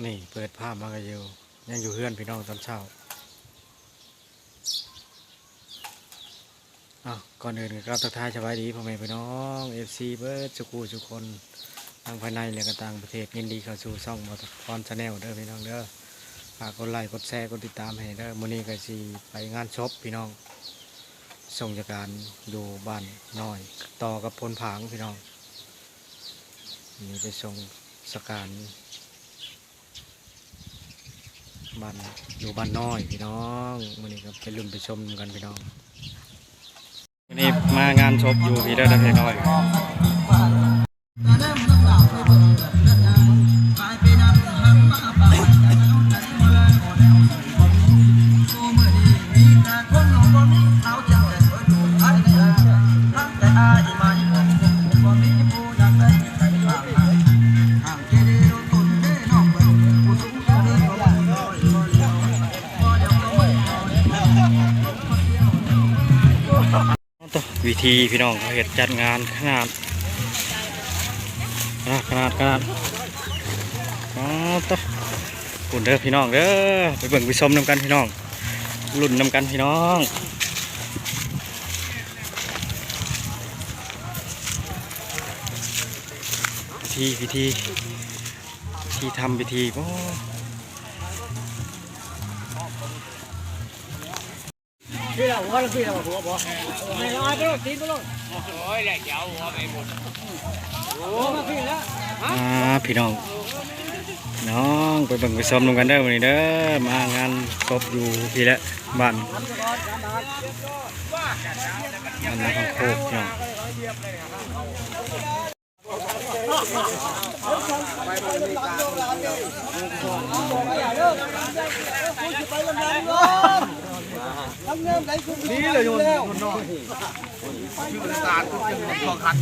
นี่เปิดภาพมาก็อยู่ยังอยู่เพื่อนพี่น้องตอนเช้าก่อนอื่นก็ทักทายสบายดีพ่อแม่พี่น้องFCเบิร์ดทุกคนทางภายในและก็ต่างประเทศยินดีเข้าสู่ช่องมอเตอร์คอนชาแนลเด้อพี่น้องเด้อฝากกดไลค์กดแชร์กดติดตามให้เด้อมื้อนี้ก็สิไปงานช็อปพี่น้องส่งจากการอยู่บ้านน้อยต่อกับพลผางพี่น้องนี่ไปส่งสการบ้านอยู่บ้านน้อยพี่น้องมื้อนี้ก็ไปลุ้นไปชมกันพี่น้องวันนี้มางานช็อปอยู่พี่เด้อพี่น้อยวิธีพี่น้องเขาเห็ดจัดงานขนาดต่อปุ่นเด้อพี่น้องเด้อไปเบิ่งไปชมนำกันพี่น้องลุ่นนำกันพี่น้องพิธีทำพิธีโอ้พี่เราหัวพี่เราหัวบ่ไม่ร้อยไปตีนไปลงโอ้ยแหละเจ้าหัวไปหมดโอ้มาพี่แล้วพี่น้องไปเบิ่งไปชมกันเด้อวันนี้เด้อมางานศพอยู่พี่แล้วบ้านนาคำโคกพี่น้องนี่เลยโยนน้อยชื่อศาสตร์ก็เป็นข้อขัด